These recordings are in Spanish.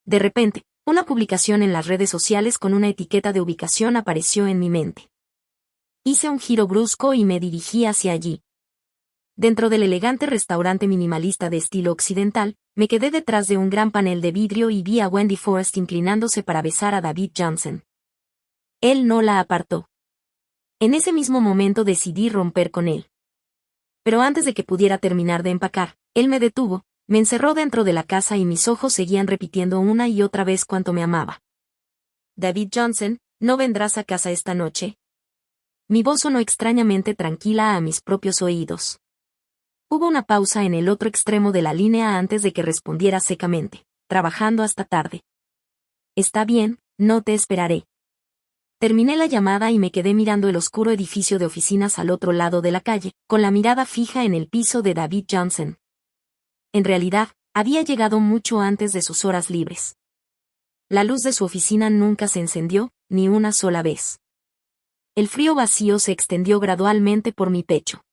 De repente, una publicación en las redes sociales con una etiqueta de ubicación apareció en mi mente. Hice un giro brusco y me dirigí hacia allí. Dentro del elegante restaurante minimalista de estilo occidental, me quedé detrás de un gran panel de vidrio y vi a Wendy Forrest inclinándose para besar a David Johnson. Él no la apartó. En ese mismo momento decidí romper con él. Pero antes de que pudiera terminar de empacar, él me detuvo, me encerró dentro de la casa y mis ojos seguían repitiendo una y otra vez cuánto me amaba. David Johnson, ¿no vendrás a casa esta noche? Mi voz sonó extrañamente tranquila a mis propios oídos. Hubo una pausa en el otro extremo de la línea antes de que respondiera secamente, trabajando hasta tarde. Está bien, no te esperaré. Terminé la llamada y me quedé mirando el oscuro edificio de oficinas al otro lado de la calle, con la mirada fija en el piso de David Johnson. En realidad, había llegado mucho antes de sus horas libres. La luz de su oficina nunca se encendió, ni una sola vez. El frío vacío se extendió gradualmente por mi pecho.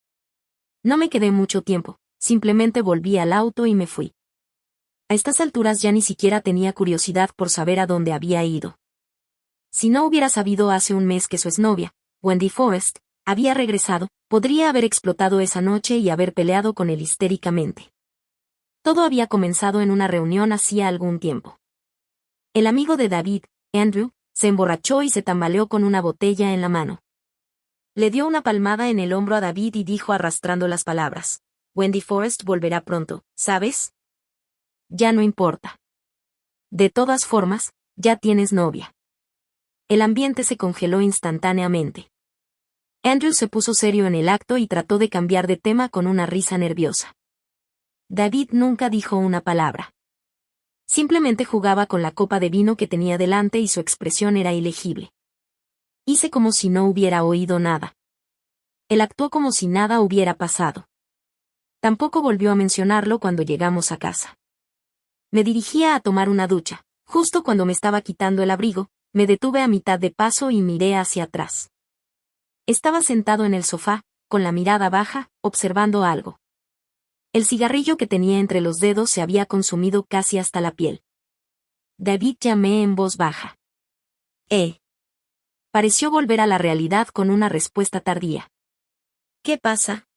No me quedé mucho tiempo, simplemente volví al auto y me fui. A estas alturas ya ni siquiera tenía curiosidad por saber a dónde había ido. Si no hubiera sabido hace un mes que su exnovia, Wendy Forrest, había regresado, podría haber explotado esa noche y haber peleado con él histéricamente. Todo había comenzado en una reunión hacía algún tiempo. El amigo de David, Andrew, se emborrachó y se tambaleó con una botella en la mano. Le dio una palmada en el hombro a David y dijo arrastrando las palabras: Wendy Forrest volverá pronto, ¿sabes? Ya no importa. De todas formas, ya tienes novia. El ambiente se congeló instantáneamente. Andrew se puso serio en el acto y trató de cambiar de tema con una risa nerviosa. David nunca dijo una palabra. Simplemente jugaba con la copa de vino que tenía delante y su expresión era ilegible. Hice como si no hubiera oído nada. Él actuó como si nada hubiera pasado. Tampoco volvió a mencionarlo cuando llegamos a casa. Me dirigía a tomar una ducha. Justo cuando me estaba quitando el abrigo, me detuve a mitad de paso y miré hacia atrás. Estaba sentado en el sofá, con la mirada baja, observando algo. El cigarrillo que tenía entre los dedos se había consumido casi hasta la piel. David, llamé en voz baja. Pareció volver a la realidad con una respuesta tardía. ¿Qué pasa?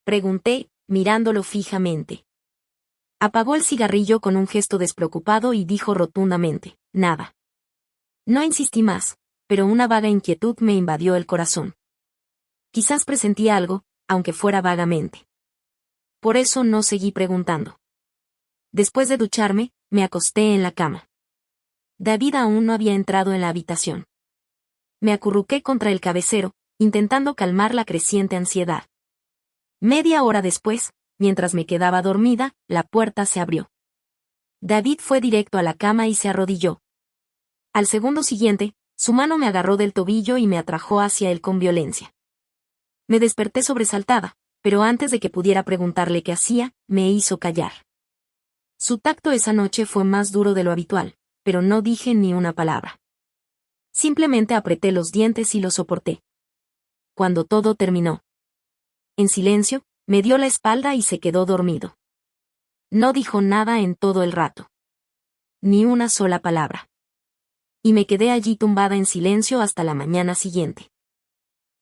Pregunté, mirándolo fijamente. Apagó el cigarrillo con un gesto despreocupado y dijo rotundamente: nada. No insistí más, pero una vaga inquietud me invadió el corazón. Quizás presentía algo, aunque fuera vagamente. Por eso no seguí preguntando. Después de ducharme, me acosté en la cama. David aún no había entrado en la habitación. Me acurruqué contra el cabecero, intentando calmar la creciente ansiedad. Media hora después, mientras me quedaba dormida, la puerta se abrió. David fue directo a la cama y se arrodilló. Al segundo siguiente, su mano me agarró del tobillo y me atrajo hacia él con violencia. Me desperté sobresaltada, pero antes de que pudiera preguntarle qué hacía, me hizo callar. Su tacto esa noche fue más duro de lo habitual, pero no dije ni una palabra. Simplemente apreté los dientes y lo soporté. Cuando todo terminó, en silencio, me dio la espalda y se quedó dormido. No dijo nada en todo el rato. Ni una sola palabra. Y me quedé allí tumbada en silencio hasta la mañana siguiente.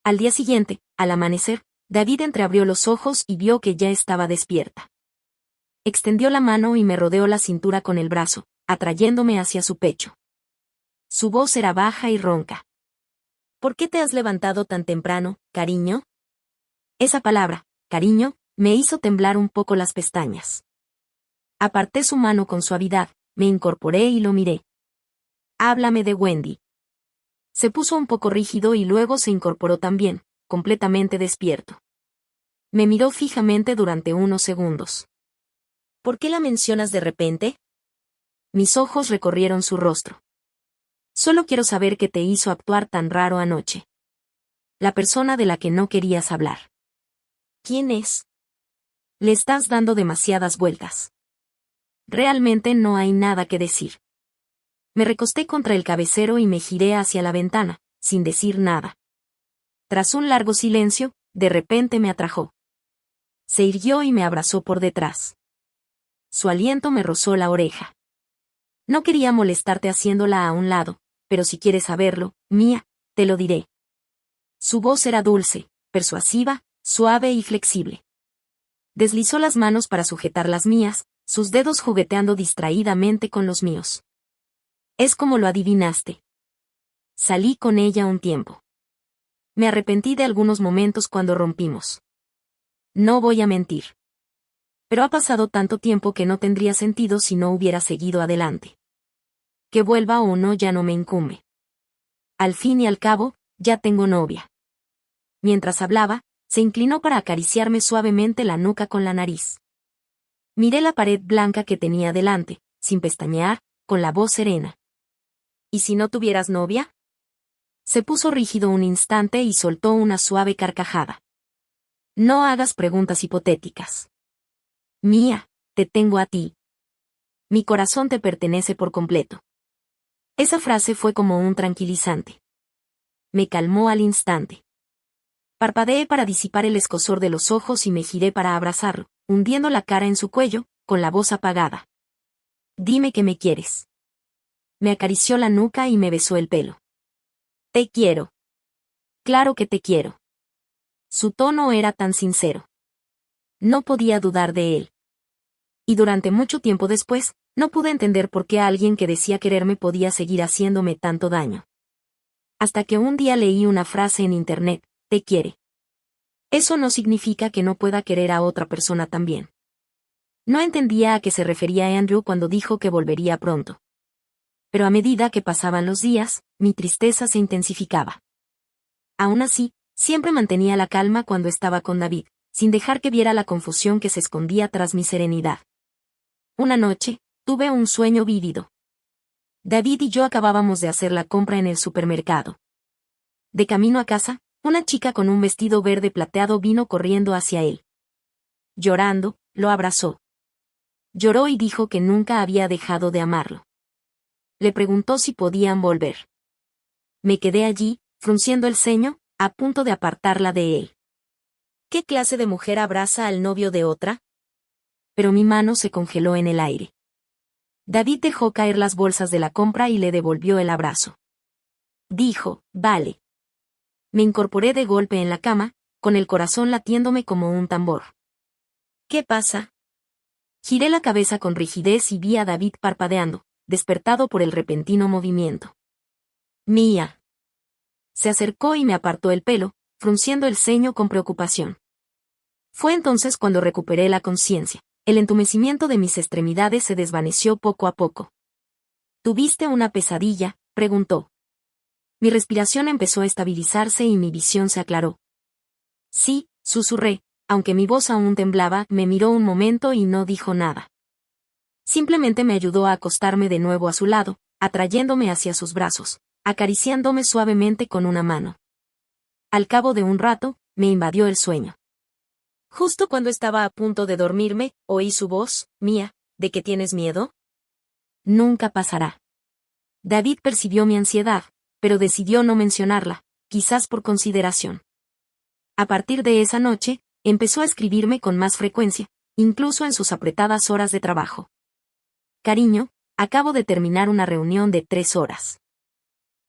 Al día siguiente, al amanecer, David entreabrió los ojos y vio que ya estaba despierta. Extendió la mano y me rodeó la cintura con el brazo, atrayéndome hacia su pecho. Su voz era baja y ronca. ¿Por qué te has levantado tan temprano, cariño? Esa palabra, cariño, me hizo temblar un poco las pestañas. Aparté su mano con suavidad, me incorporé y lo miré. Háblame de Wendy. Se puso un poco rígido y luego se incorporó también, completamente despierto. Me miró fijamente durante unos segundos. ¿Por qué la mencionas de repente? Mis ojos recorrieron su rostro. Solo quiero saber qué te hizo actuar tan raro anoche. La persona de la que no querías hablar. ¿Quién es? Le estás dando demasiadas vueltas. Realmente no hay nada que decir. Me recosté contra el cabecero y me giré hacia la ventana, sin decir nada. Tras un largo silencio, de repente me atrajo. Se irguió y me abrazó por detrás. Su aliento me rozó la oreja. No quería molestarte haciéndola a un lado, pero si quieres saberlo, Mia, te lo diré. Su voz era dulce, persuasiva, suave y flexible. Deslizó las manos para sujetar las mías, sus dedos jugueteando distraídamente con los míos. Es como lo adivinaste. Salí con ella un tiempo. Me arrepentí de algunos momentos cuando rompimos. No voy a mentir. Pero ha pasado tanto tiempo que no tendría sentido si no hubiera seguido adelante. Que vuelva o no ya no me incumbe. Al fin y al cabo, ya tengo novia. Mientras hablaba, se inclinó para acariciarme suavemente la nuca con la nariz. Miré la pared blanca que tenía delante, sin pestañear, con la voz serena. ¿Y si no tuvieras novia? Se puso rígido un instante y soltó una suave carcajada. No hagas preguntas hipotéticas. Mía, te tengo a ti. Mi corazón te pertenece por completo. Esa frase fue como un tranquilizante. Me calmó al instante. Parpadeé para disipar el escozor de los ojos y me giré para abrazarlo, hundiendo la cara en su cuello, con la voz apagada. Dime que me quieres. Me acarició la nuca y me besó el pelo. Te quiero. Claro que te quiero. Su tono era tan sincero. No podía dudar de él. Y durante mucho tiempo después, no pude entender por qué alguien que decía quererme podía seguir haciéndome tanto daño. Hasta que un día leí una frase en internet, te quiere. Eso no significa que no pueda querer a otra persona también. No entendía a qué se refería Andrew cuando dijo que volvería pronto. Pero a medida que pasaban los días, mi tristeza se intensificaba. Aún así, siempre mantenía la calma cuando estaba con David, sin dejar que viera la confusión que se escondía tras mi serenidad. Una noche, tuve un sueño vívido. David y yo acabábamos de hacer la compra en el supermercado. De camino a casa, una chica con un vestido verde plateado vino corriendo hacia él. Llorando, lo abrazó. Lloró y dijo que nunca había dejado de amarlo. Le preguntó si podían volver. Me quedé allí, frunciendo el ceño, a punto de apartarla de él. ¿Qué clase de mujer abraza al novio de otra? Pero mi mano se congeló en el aire. David dejó caer las bolsas de la compra y le devolvió el abrazo. Dijo, vale. Me incorporé de golpe en la cama, con el corazón latiéndome como un tambor. ¿Qué pasa? Giré la cabeza con rigidez y vi a David parpadeando, despertado por el repentino movimiento. Mía. Se acercó y me apartó el pelo, frunciendo el ceño con preocupación. Fue entonces cuando recuperé la conciencia. El entumecimiento de mis extremidades se desvaneció poco a poco. ¿Tuviste una pesadilla?, preguntó. Mi respiración empezó a estabilizarse y mi visión se aclaró. Sí, susurré, aunque mi voz aún temblaba, me miró un momento y no dijo nada. Simplemente me ayudó a acostarme de nuevo a su lado, atrayéndome hacia sus brazos, acariciándome suavemente con una mano. Al cabo de un rato, me invadió el sueño. Justo cuando estaba a punto de dormirme, oí su voz, Mía, ¿de qué tienes miedo? Nunca pasará. David percibió mi ansiedad, pero decidió no mencionarla, quizás por consideración. A partir de esa noche, empezó a escribirme con más frecuencia, incluso en sus apretadas horas de trabajo. Cariño, acabo de terminar una reunión de 3 horas.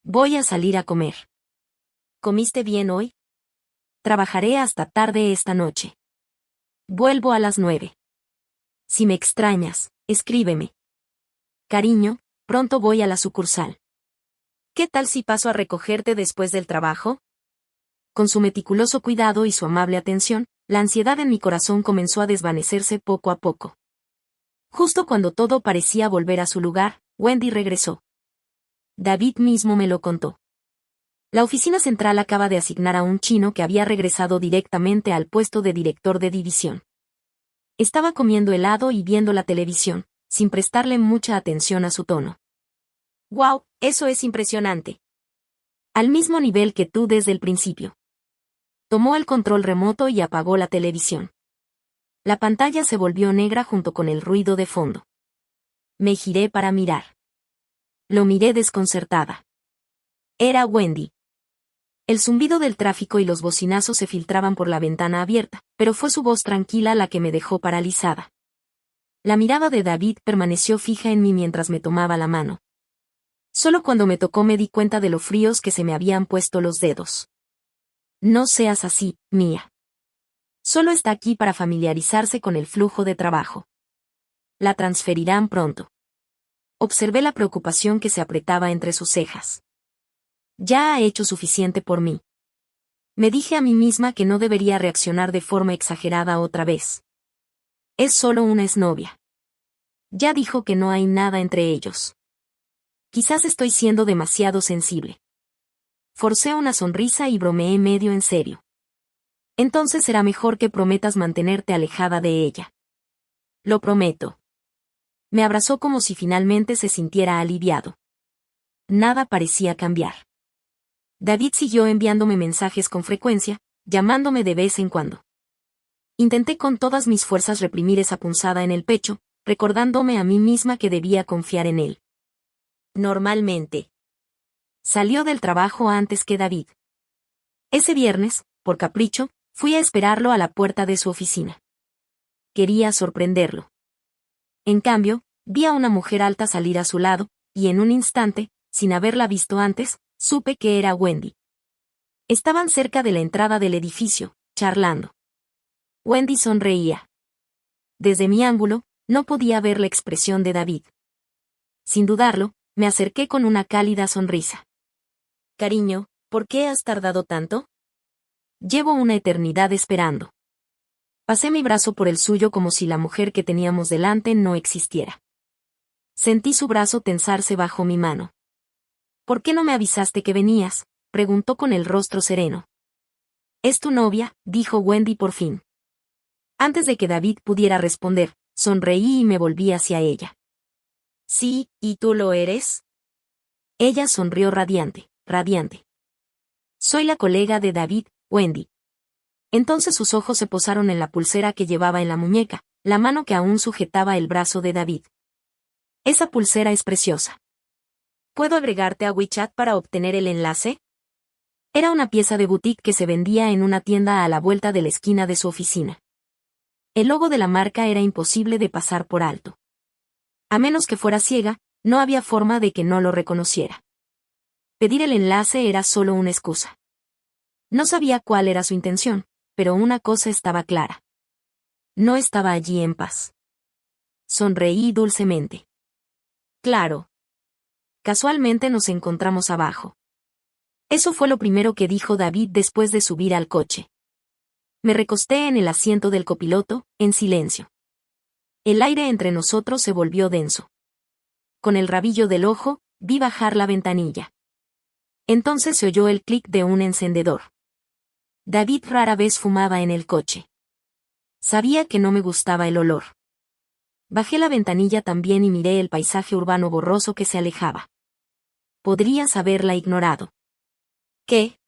Voy a salir a comer. ¿Comiste bien hoy? Trabajaré hasta tarde esta noche. Vuelvo a las 9. Si me extrañas, escríbeme. Cariño, pronto voy a la sucursal. ¿Qué tal si paso a recogerte después del trabajo? Con su meticuloso cuidado y su amable atención, la ansiedad en mi corazón comenzó a desvanecerse poco a poco. Justo cuando todo parecía volver a su lugar, Wendy regresó. David mismo me lo contó. La oficina central acaba de asignar a un chino que había regresado directamente al puesto de director de división. Estaba comiendo helado y viendo la televisión, sin prestarle mucha atención a su tono. ¡Wow! Eso es impresionante. Al mismo nivel que tú desde el principio. Tomó el control remoto y apagó la televisión. La pantalla se volvió negra junto con el ruido de fondo. Me giré para mirar. Lo miré desconcertada. Era Wendy. El zumbido del tráfico y los bocinazos se filtraban por la ventana abierta, pero fue su voz tranquila la que me dejó paralizada. La mirada de David permaneció fija en mí mientras me tomaba la mano. Solo cuando me tocó me di cuenta de lo fríos que se me habían puesto los dedos. No seas así, Mia. Solo está aquí para familiarizarse con el flujo de trabajo. La transferirán pronto. Observé la preocupación que se apretaba entre sus cejas. Ya ha hecho suficiente por mí. Me dije a mí misma que no debería reaccionar de forma exagerada otra vez. Es solo una exnovia. Ya dijo que no hay nada entre ellos. Quizás estoy siendo demasiado sensible. Forcé una sonrisa y bromeé medio en serio. Entonces será mejor que prometas mantenerte alejada de ella. Lo prometo. Me abrazó como si finalmente se sintiera aliviado. Nada parecía cambiar. David siguió enviándome mensajes con frecuencia, llamándome de vez en cuando. Intenté con todas mis fuerzas reprimir esa punzada en el pecho, recordándome a mí misma que debía confiar en él. Normalmente. Salió del trabajo antes que David. Ese viernes, por capricho, fui a esperarlo a la puerta de su oficina. Quería sorprenderlo. En cambio, vi a una mujer alta salir a su lado, y en un instante, sin haberla visto antes, supe que era Wendy. Estaban cerca de la entrada del edificio, charlando. Wendy sonreía. Desde mi ángulo, no podía ver la expresión de David. Sin dudarlo, me acerqué con una cálida sonrisa. Cariño, ¿por qué has tardado tanto? Llevo una eternidad esperando. Pasé mi brazo por el suyo como si la mujer que teníamos delante no existiera. Sentí su brazo tensarse bajo mi mano. ¿Por qué no me avisaste que venías?, preguntó con el rostro sereno. Es tu novia, dijo Wendy por fin. Antes de que David pudiera responder, sonreí y me volví hacia ella. Sí, ¿y tú lo eres? Ella sonrió radiante, radiante. Soy la colega de David, Wendy. Entonces sus ojos se posaron en la pulsera que llevaba en la muñeca, la mano que aún sujetaba el brazo de David. Esa pulsera es preciosa. ¿Puedo agregarte a WeChat para obtener el enlace? Era una pieza de boutique que se vendía en una tienda a la vuelta de la esquina de su oficina. El logo de la marca era imposible de pasar por alto. A menos que fuera ciega, no había forma de que no lo reconociera. Pedir el enlace era solo una excusa. No sabía cuál era su intención, pero una cosa estaba clara. No estaba allí en paz. Sonreí dulcemente. Claro. Casualmente nos encontramos abajo. Eso fue lo primero que dijo David después de subir al coche. Me recosté en el asiento del copiloto, en silencio. El aire entre nosotros se volvió denso. Con el rabillo del ojo, vi bajar la ventanilla. Entonces se oyó el clic de un encendedor. David rara vez fumaba en el coche. Sabía que no me gustaba el olor. Bajé la ventanilla también y miré el paisaje urbano borroso que se alejaba. Podrías haberla ignorado. ¿Qué?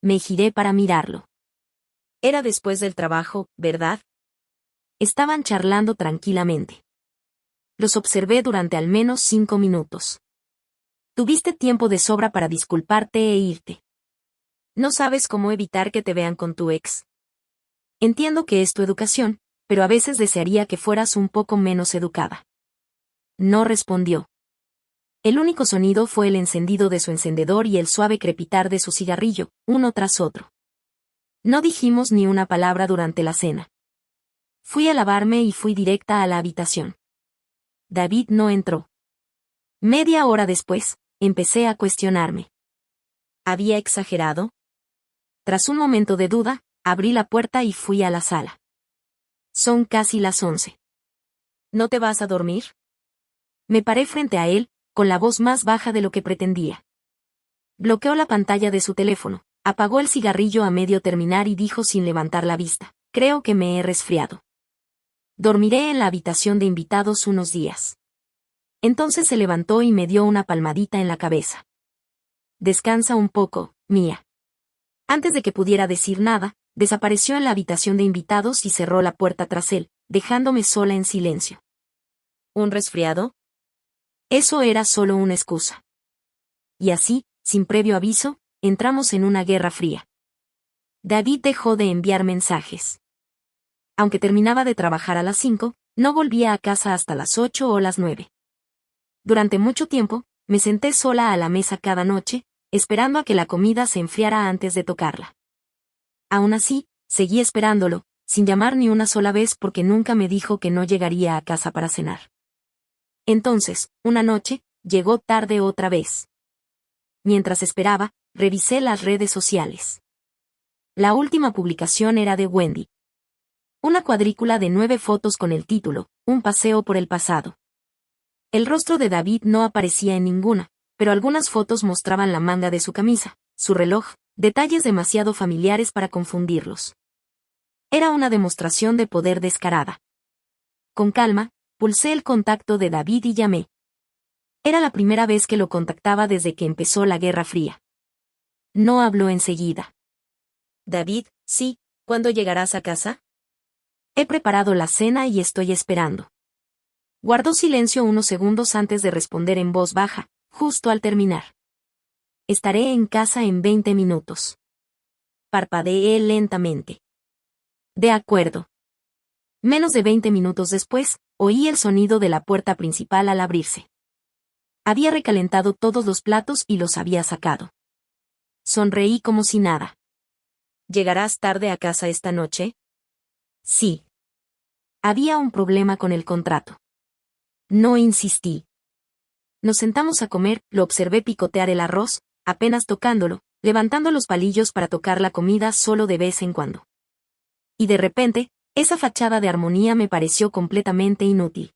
Me giré para mirarlo. Era después del trabajo, ¿verdad? Estaban charlando tranquilamente. Los observé durante al menos 5 minutos. Tuviste tiempo de sobra para disculparte e irte. No sabes cómo evitar que te vean con tu ex. Entiendo que es tu educación, pero a veces desearía que fueras un poco menos educada. No respondió. El único sonido fue el encendido de su encendedor y el suave crepitar de su cigarrillo, uno tras otro. No dijimos ni una palabra durante la cena. Fui a lavarme y fui directa a la habitación. David no entró. Media hora después, empecé a cuestionarme. ¿Había exagerado? Tras un momento de duda, abrí la puerta y fui a la sala. Son casi las 11. ¿No te vas a dormir? Me paré frente a él, con la voz más baja de lo que pretendía. Bloqueó la pantalla de su teléfono, apagó el cigarrillo a medio terminar y dijo sin levantar la vista, creo que me he resfriado. Dormiré en la habitación de invitados unos días. Entonces se levantó y me dio una palmadita en la cabeza. Descansa un poco, Mia. Antes de que pudiera decir nada, desapareció en la habitación de invitados y cerró la puerta tras él, dejándome sola en silencio. ¿Un resfriado? Eso era solo una excusa. Y así, sin previo aviso, entramos en una guerra fría. David dejó de enviar mensajes. Aunque terminaba de trabajar a las 5, No volvía a casa hasta las 8 o las 9. Durante mucho tiempo, me senté sola a la mesa cada noche, esperando a que la comida se enfriara antes de tocarla. Aún así, seguí esperándolo, sin llamar ni una sola vez porque nunca me dijo que no llegaría a casa para cenar. Entonces, una noche, llegó tarde otra vez. Mientras esperaba, revisé las redes sociales. La última publicación era de Wendy. Una cuadrícula de 9 fotos con el título, Un paseo por el pasado. El rostro de David no aparecía en ninguna, pero algunas fotos mostraban la manga de su camisa, su reloj, detalles demasiado familiares para confundirlos. Era una demostración de poder descarada. Con calma, pulsé el contacto de David y llamé. Era la primera vez que lo contactaba desde que empezó la Guerra Fría. No habló enseguida. David, sí, ¿cuándo llegarás a casa? He preparado la cena y estoy esperando. Guardó silencio unos segundos antes de responder en voz baja, justo al terminar. Estaré en casa en 20 minutos. Parpadeé lentamente. De acuerdo. Menos de 20 minutos después, oí el sonido de la puerta principal al abrirse. Había recalentado todos los platos y los había sacado. Sonreí como si nada. ¿Llegarás tarde a casa esta noche? Sí. Había un problema con el contrato. No insistí. Nos sentamos a comer, lo observé picotear el arroz, apenas tocándolo, levantando los palillos para tocar la comida solo de vez en cuando. Y de repente, esa fachada de armonía me pareció completamente inútil.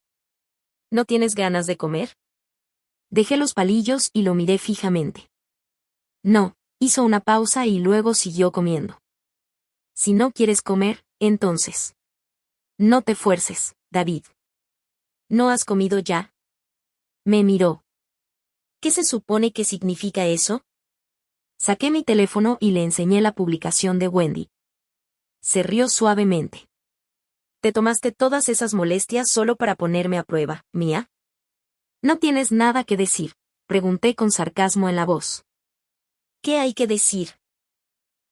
¿No tienes ganas de comer? Dejé los palillos y lo miré fijamente. No, hizo una pausa y luego siguió comiendo. Si no quieres comer, entonces. No te fuerces, David. ¿No has comido ya? Me miró. ¿Qué se supone que significa eso? Saqué mi teléfono y le enseñé la publicación de Wendy. Se rió suavemente. ¿Te tomaste todas esas molestias solo para ponerme a prueba, Mía? ¿No tienes nada que decir?, pregunté con sarcasmo en la voz. ¿Qué hay que decir?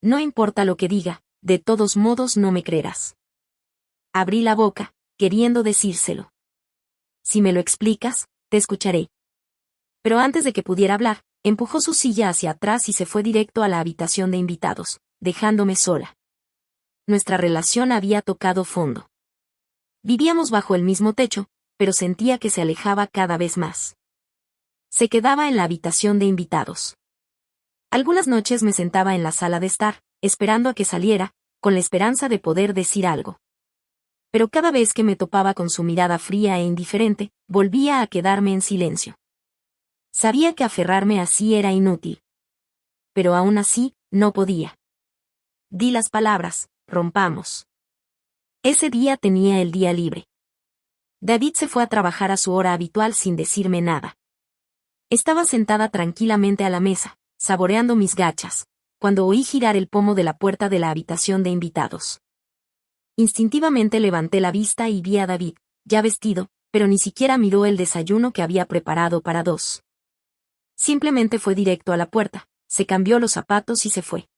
No importa lo que diga, de todos modos no me creerás. Abrí la boca, queriendo decírselo. Si me lo explicas, te escucharé. Pero antes de que pudiera hablar, empujó su silla hacia atrás y se fue directo a la habitación de invitados, dejándome sola. Nuestra relación había tocado fondo. Vivíamos bajo el mismo techo, pero sentía que se alejaba cada vez más. Se quedaba en la habitación de invitados. Algunas noches me sentaba en la sala de estar, esperando a que saliera, con la esperanza de poder decir algo. Pero cada vez que me topaba con su mirada fría e indiferente, volvía a quedarme en silencio. Sabía que aferrarme así era inútil. Pero aún así, no podía. Di las palabras, rompamos. Ese día tenía el día libre. David se fue a trabajar a su hora habitual sin decirme nada. Estaba sentada tranquilamente a la mesa, saboreando mis gachas, cuando oí girar el pomo de la puerta de la habitación de invitados. Instintivamente levanté la vista y vi a David, ya vestido, pero ni siquiera miró el desayuno que había preparado para 2. Simplemente fue directo a la puerta, se cambió los zapatos y se fue.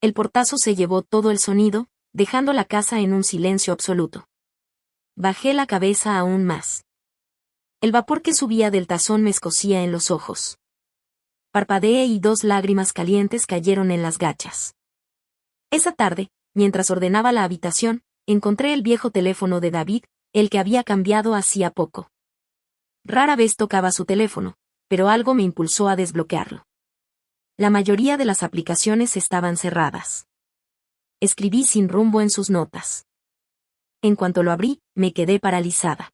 El portazo se llevó todo el sonido, dejando la casa en un silencio absoluto. Bajé la cabeza aún más. El vapor que subía del tazón me escocía en los ojos. Parpadeé y 2 lágrimas calientes cayeron en las gachas. Esa tarde, mientras ordenaba la habitación, encontré el viejo teléfono de David, el que había cambiado hacía poco. Rara vez tocaba su teléfono, pero algo me impulsó a desbloquearlo. La mayoría de las aplicaciones estaban cerradas. Escribí sin rumbo en sus notas. En cuanto lo abrí, me quedé paralizada.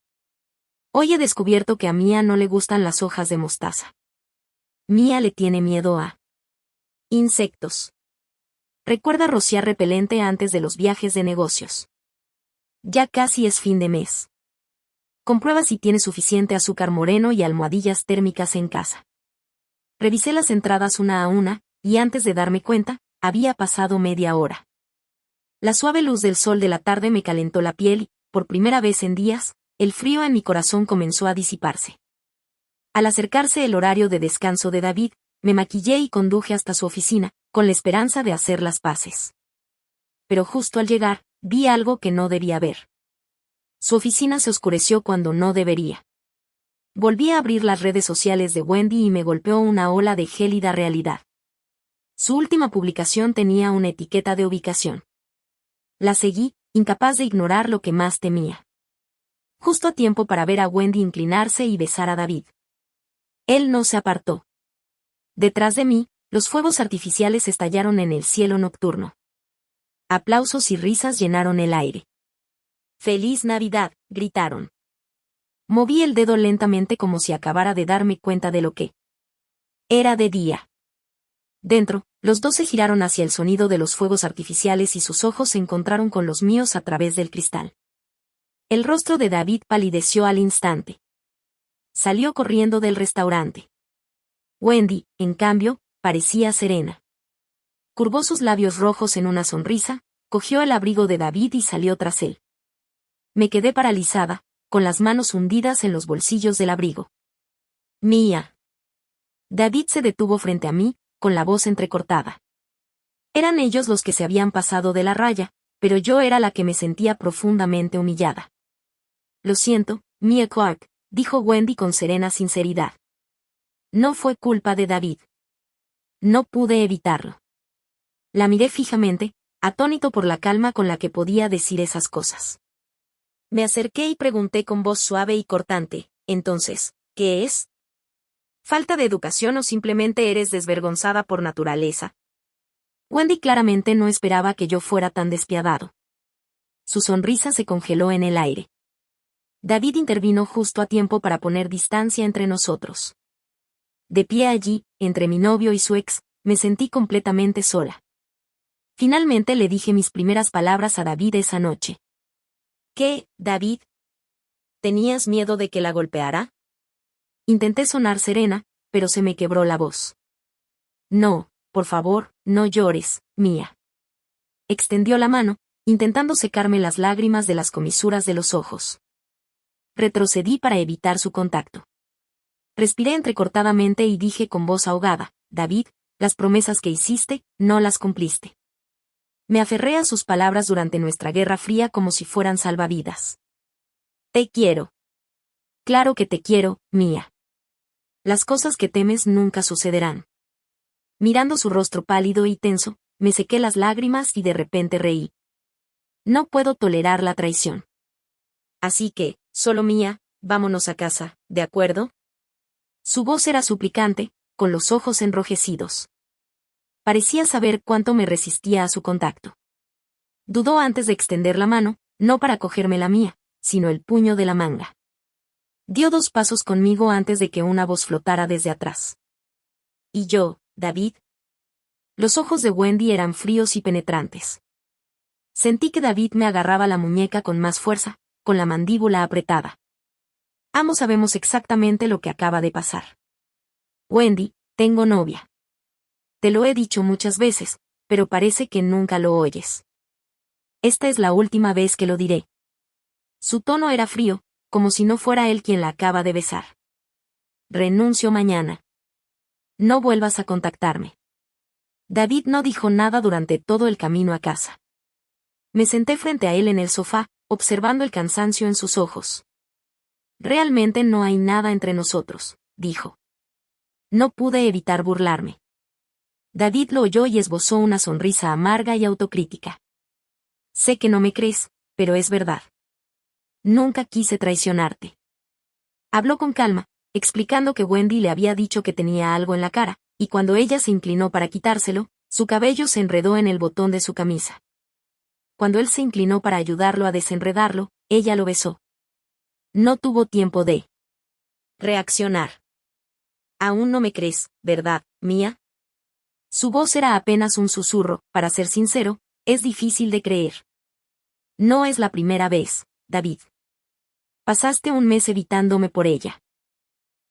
Hoy he descubierto que a Mía no le gustan las hojas de mostaza. Mía le tiene miedo a insectos. Recuerda rociar repelente antes de los viajes de negocios. Ya casi es fin de mes. Comprueba si tiene suficiente azúcar moreno y almohadillas térmicas en casa. Revisé las entradas una a una, y antes de darme cuenta, había pasado media hora. La suave luz del sol de la tarde me calentó la piel y, por primera vez en días, el frío en mi corazón comenzó a disiparse. Al acercarse el horario de descanso de David, me maquillé y conduje hasta su oficina, con la esperanza de hacer las paces. Pero justo al llegar, vi algo que no debía ver. Su oficina se oscureció cuando no debería. Volví a abrir las redes sociales de Wendy y me golpeó una ola de gélida realidad. Su última publicación tenía una etiqueta de ubicación. La seguí, incapaz de ignorar lo que más temía. Justo a tiempo para ver a Wendy inclinarse y besar a David. Él no se apartó. Detrás de mí, los fuegos artificiales estallaron en el cielo nocturno. Aplausos y risas llenaron el aire. ¡Feliz Navidad!, gritaron. Moví el dedo lentamente como si acabara de darme cuenta de lo que era de día. Dentro, los dos se giraron hacia el sonido de los fuegos artificiales y sus ojos se encontraron con los míos a través del cristal. El rostro de David palideció al instante. Salió corriendo del restaurante. Wendy, en cambio, parecía serena. Curvó sus labios rojos en una sonrisa, cogió el abrigo de David y salió tras él. Me quedé paralizada, con las manos hundidas en los bolsillos del abrigo. Mía. David se detuvo frente a mí, con la voz entrecortada. Eran ellos los que se habían pasado de la raya, pero yo era la que me sentía profundamente humillada. Lo siento, Mia Clark, dijo Wendy con serena sinceridad. No fue culpa de David. No pude evitarlo. La miré fijamente, atónito por la calma con la que podía decir esas cosas. Me acerqué y pregunté con voz suave y cortante, entonces, ¿qué es? ¿Falta de educación o simplemente eres desvergonzada por naturaleza? Wendy claramente no esperaba que yo fuera tan despiadado. Su sonrisa se congeló en el aire. David intervino justo a tiempo para poner distancia entre nosotros. De pie allí, entre mi novio y su ex, me sentí completamente sola. Finalmente le dije mis primeras palabras a David esa noche. ¿Qué, David? ¿Tenías miedo de que la golpeara? Intenté sonar serena, pero se me quebró la voz. No, por favor, no llores, Mía. Extendió la mano, intentando secarme las lágrimas de las comisuras de los ojos. Retrocedí para evitar su contacto. Respiré entrecortadamente y dije con voz ahogada, David, las promesas que hiciste, no las cumpliste. Me aferré a sus palabras durante nuestra guerra fría como si fueran salvavidas. Te quiero. Claro que te quiero, Mía. Las cosas que temes nunca sucederán. Mirando su rostro pálido y tenso, me sequé las lágrimas y de repente reí. No puedo tolerar la traición. Así que, solo Mía, vámonos a casa, ¿de acuerdo? Su voz era suplicante, con los ojos enrojecidos. Parecía saber cuánto me resistía a su contacto. Dudó antes de extender la mano, no para cogerme la mía, sino el puño de la manga. Dio 2 pasos conmigo antes de que una voz flotara desde atrás. ¿Y yo, David? Los ojos de Wendy eran fríos y penetrantes. Sentí que David me agarraba la muñeca con más fuerza, con la mandíbula apretada. Ambos sabemos exactamente lo que acaba de pasar. Wendy, tengo novia. Te lo he dicho muchas veces, pero parece que nunca lo oyes. Esta es la última vez que lo diré. Su tono era frío, como si no fuera él quien la acaba de besar. Renuncio mañana. No vuelvas a contactarme. David no dijo nada durante todo el camino a casa. Me senté frente a él en el sofá, observando el cansancio en sus ojos. Realmente no hay nada entre nosotros, dijo. No pude evitar burlarme. David lo oyó y esbozó una sonrisa amarga y autocrítica. Sé que no me crees, pero es verdad. Nunca quise traicionarte. Habló con calma, explicando que Wendy le había dicho que tenía algo en la cara, y cuando ella se inclinó para quitárselo, su cabello se enredó en el botón de su camisa. Cuando él se inclinó para ayudarlo a desenredarlo, ella lo besó. No tuvo tiempo de reaccionar. Aún no me crees, ¿verdad, Mía? Su voz era apenas un susurro, para ser sincero, es difícil de creer. No es la primera vez, David. Pasaste un mes evitándome por ella.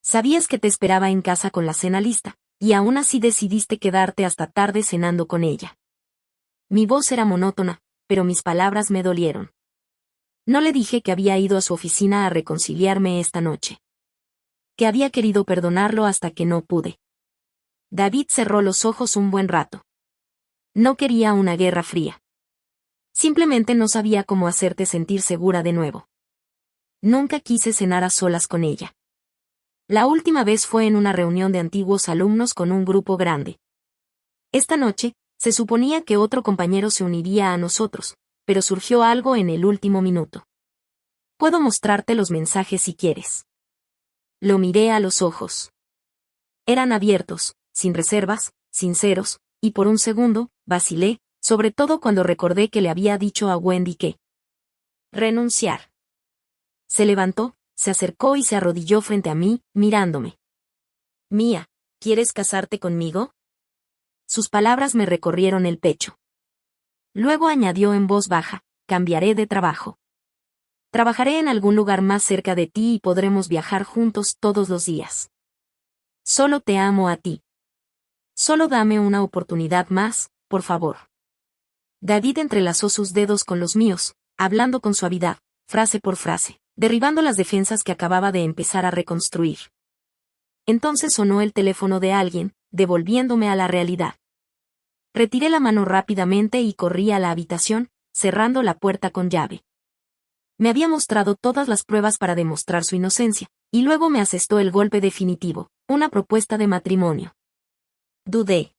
Sabías que te esperaba en casa con la cena lista, y aún así decidiste quedarte hasta tarde cenando con ella. Mi voz era monótona, pero mis palabras me dolieron. No le dije que había ido a su oficina a reconciliarme esta noche. Que había querido perdonarlo hasta que no pude. David cerró los ojos un buen rato. No quería una guerra fría. Simplemente no sabía cómo hacerte sentir segura de nuevo. Nunca quise cenar a solas con ella. La última vez fue en una reunión de antiguos alumnos con un grupo grande. Esta noche, se suponía que otro compañero se uniría a nosotros, pero surgió algo en el último minuto. Puedo mostrarte los mensajes si quieres. Lo miré a los ojos. Eran abiertos, sin reservas, sinceros, y por un segundo, vacilé, sobre todo cuando recordé que le había dicho a Wendy que renunciar. Se levantó, se acercó y se arrodilló frente a mí, mirándome. Mía, ¿quieres casarte conmigo? Sus palabras me recorrieron el pecho. Luego añadió en voz baja, cambiaré de trabajo. Trabajaré en algún lugar más cerca de ti y podremos viajar juntos todos los días. Solo te amo a ti. Solo dame una oportunidad más, por favor. David entrelazó sus dedos con los míos, hablando con suavidad, frase por frase, derribando las defensas que acababa de empezar a reconstruir. Entonces sonó el teléfono de alguien, devolviéndome a la realidad. Retiré la mano rápidamente y corrí a la habitación, cerrando la puerta con llave. Me había mostrado todas las pruebas para demostrar su inocencia, y luego me asestó el golpe definitivo, una propuesta de matrimonio. Dudé.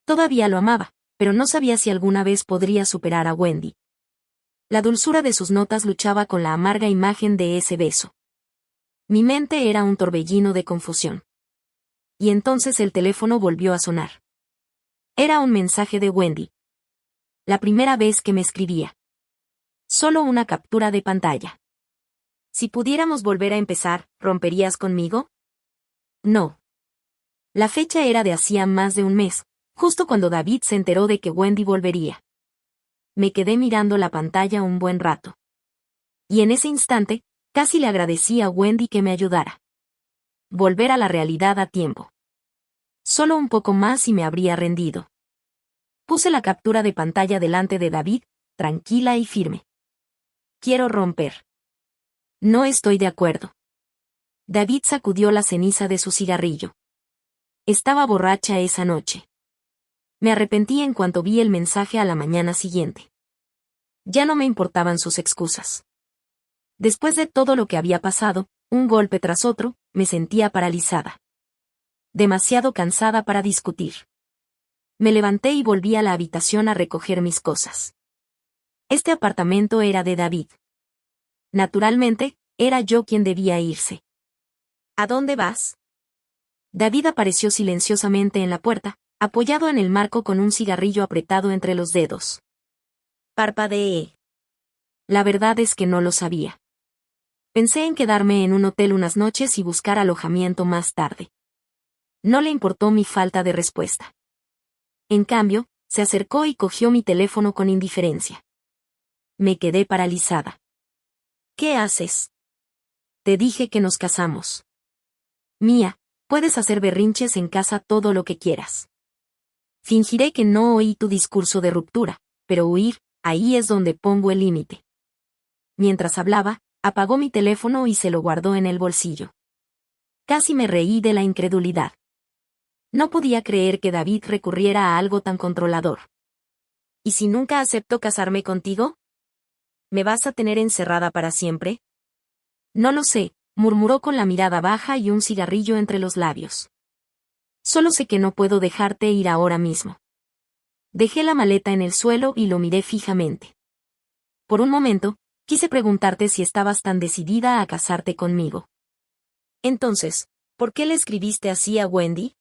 Todavía lo amaba, pero no sabía si alguna vez podría superar a Wendy. La dulzura de sus notas luchaba con la amarga imagen de ese beso. Mi mente era un torbellino de confusión. Y entonces el teléfono volvió a sonar. Era un mensaje de Wendy. La primera vez que me escribía. Solo una captura de pantalla. Si pudiéramos volver a empezar, ¿romperías conmigo? No. La fecha era de hacía más de un mes, justo cuando David se enteró de que Wendy volvería. Me quedé mirando la pantalla un buen rato. Y en ese instante, casi le agradecí a Wendy que me ayudara. Volver a la realidad a tiempo. Solo un poco más y me habría rendido. Puse la captura de pantalla delante de David, tranquila y firme. Quiero romper. No estoy de acuerdo. David sacudió la ceniza de su cigarrillo. Estaba borracha esa noche. Me arrepentí en cuanto vi el mensaje a la mañana siguiente. Ya no me importaban sus excusas. Después de todo lo que había pasado, un golpe tras otro, me sentía paralizada. Demasiado cansada para discutir. Me levanté y volví a la habitación a recoger mis cosas. Este apartamento era de David. Naturalmente, era yo quien debía irse. ¿A dónde vas? David apareció silenciosamente en la puerta, apoyado en el marco con un cigarrillo apretado entre los dedos. Parpadeé. La verdad es que no lo sabía. Pensé en quedarme en un hotel unas noches y buscar alojamiento más tarde. No le importó mi falta de respuesta. En cambio, se acercó y cogió mi teléfono con indiferencia. Me quedé paralizada. ¿Qué haces? Te dije que nos casamos. Mía, puedes hacer berrinches en casa todo lo que quieras. Fingiré que no oí tu discurso de ruptura, pero huir, ahí es donde pongo el límite. Mientras hablaba, apagó mi teléfono y se lo guardó en el bolsillo. Casi me reí de la incredulidad. No podía creer que David recurriera a algo tan controlador. ¿Y si nunca acepto casarme contigo? ¿Me vas a tener encerrada para siempre? No lo sé, murmuró con la mirada baja y un cigarrillo entre los labios. Solo sé que no puedo dejarte ir ahora mismo. Dejé la maleta en el suelo y lo miré fijamente. Por un momento, quise preguntarte si estabas tan decidida a casarte conmigo. Entonces, ¿por qué le escribiste así a Wendy?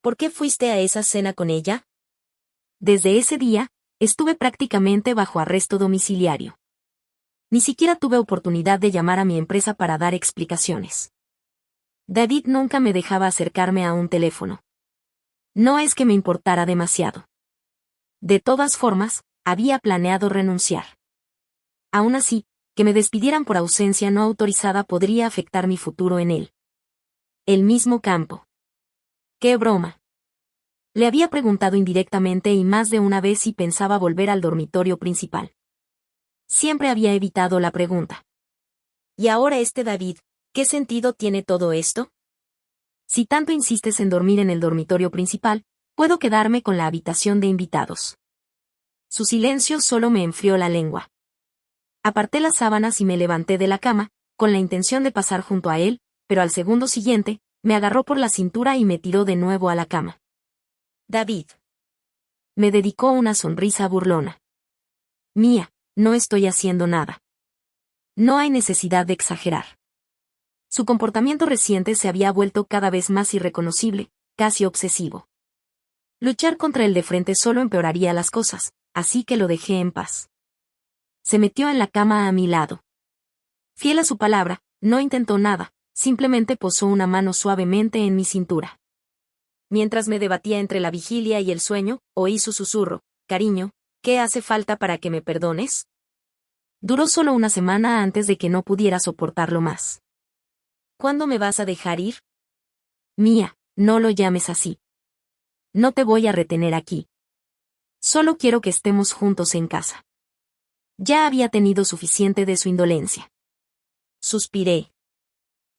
¿Por qué fuiste a esa cena con ella? Desde ese día, estuve prácticamente bajo arresto domiciliario. Ni siquiera tuve oportunidad de llamar a mi empresa para dar explicaciones. David nunca me dejaba acercarme a un teléfono. No es que me importara demasiado. De todas formas, había planeado renunciar. Aún así, que me despidieran por ausencia no autorizada podría afectar mi futuro en él. El mismo campo. ¡Qué broma! Le había preguntado indirectamente y más de una vez si pensaba volver al dormitorio principal. Siempre había evitado la pregunta. ¿Y ahora David, qué sentido tiene todo esto? Si tanto insistes en dormir en el dormitorio principal, puedo quedarme con la habitación de invitados. Su silencio solo me enfrió la lengua. Aparté las sábanas y me levanté de la cama, con la intención de pasar junto a él, pero al segundo siguiente, me agarró por la cintura y me tiró de nuevo a la cama. David. Me dedicó una sonrisa burlona. Mía, no estoy haciendo nada. No hay necesidad de exagerar. Su comportamiento reciente se había vuelto cada vez más irreconocible, casi obsesivo. Luchar contra él de frente solo empeoraría las cosas, así que lo dejé en paz. Se metió en la cama a mi lado. Fiel a su palabra, no intentó nada, simplemente posó una mano suavemente en mi cintura. Mientras me debatía entre la vigilia y el sueño, oí su susurro: cariño, ¿qué hace falta para que me perdones? Duró solo una semana antes de que no pudiera soportarlo más. ¿Cuándo me vas a dejar ir? Mía, no lo llames así. No te voy a retener aquí. Solo quiero que estemos juntos en casa. Ya había tenido suficiente de su indolencia. Suspiré.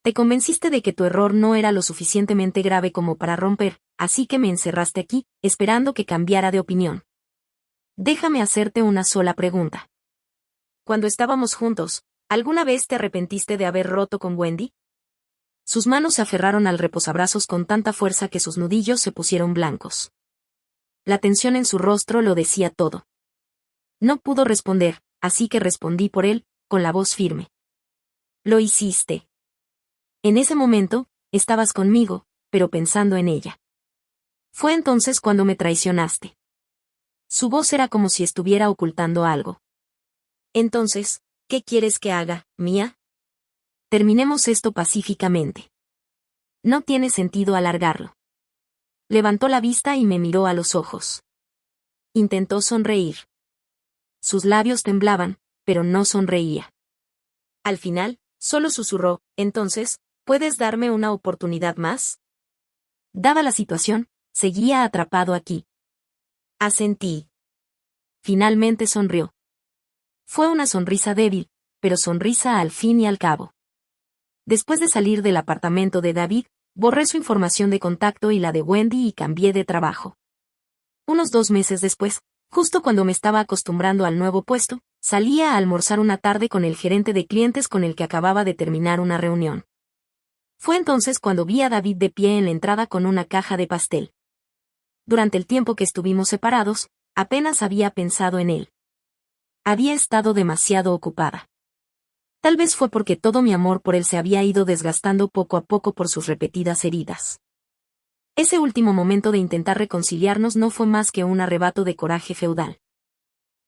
Te convenciste de que tu error no era lo suficientemente grave como para romper, así que me encerraste aquí, esperando que cambiara de opinión. Déjame hacerte una sola pregunta. Cuando estábamos juntos, ¿alguna vez te arrepentiste de haber roto con Wendy? Sus manos se aferraron al reposabrazos con tanta fuerza que sus nudillos se pusieron blancos. La tensión en su rostro lo decía todo. No pudo responder, así que respondí por él, con la voz firme. Lo hiciste. En ese momento, estabas conmigo, pero pensando en ella. Fue entonces cuando me traicionaste. Su voz era como si estuviera ocultando algo. Entonces, ¿qué quieres que haga, Mía? Terminemos esto pacíficamente. No tiene sentido alargarlo. Levantó la vista y me miró a los ojos. Intentó sonreír. Sus labios temblaban, pero no sonreía. Al final, solo susurró: entonces, ¿puedes darme una oportunidad más? Dada la situación, seguía atrapado aquí. Asentí. Finalmente sonrió. Fue una sonrisa débil, pero sonrisa al fin y al cabo. Después de salir del apartamento de David, borré su información de contacto y la de Wendy y cambié de trabajo. Unos 2 meses después, justo cuando me estaba acostumbrando al nuevo puesto, salía a almorzar una tarde con el gerente de clientes con el que acababa de terminar una reunión. Fue entonces cuando vi a David de pie en la entrada con una caja de pastel. Durante el tiempo que estuvimos separados, apenas había pensado en él. Había estado demasiado ocupada. Tal vez fue porque todo mi amor por él se había ido desgastando poco a poco por sus repetidas heridas. Ese último momento de intentar reconciliarnos no fue más que un arrebato de coraje feudal.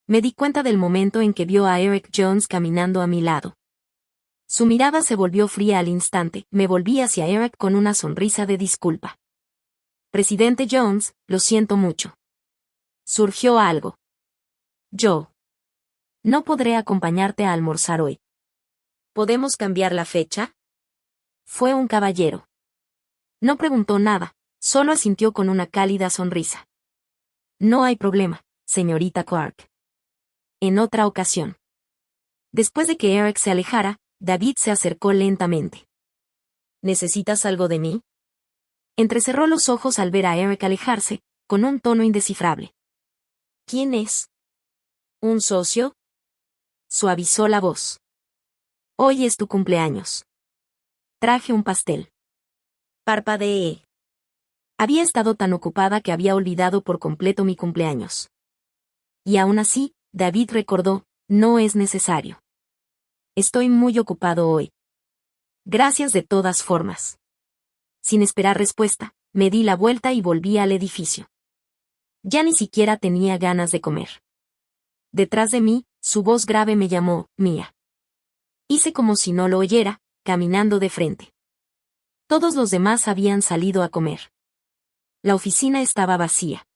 Me di cuenta del momento en que vio a Eric Jones caminando a mi lado. Su mirada se volvió fría al instante, me volví hacia Eric con una sonrisa de disculpa. Presidente Jones, lo siento mucho. Surgió algo. Yo. No podré acompañarte a almorzar hoy. ¿Podemos cambiar la fecha? Fue un caballero. No preguntó nada, solo asintió con una cálida sonrisa. No hay problema, señorita Clark. En otra ocasión. Después de que Eric se alejara, David se acercó lentamente. ¿Necesitas algo de mí? Entrecerró los ojos al ver a Eric alejarse, con un tono indescifrable. ¿Quién es? ¿Un socio? Suavizó la voz. Hoy es tu cumpleaños. Traje un pastel. Parpadeé. Había estado tan ocupada que había olvidado por completo mi cumpleaños. Y aún así, David recordó: no es necesario. Estoy muy ocupado hoy. Gracias de todas formas. Sin esperar respuesta, me di la vuelta y volví al edificio. Ya ni siquiera tenía ganas de comer. Detrás de mí, su voz grave me llamó: Mía. Hice como si no lo oyera, caminando de frente. Todos los demás habían salido a comer. La oficina estaba vacía.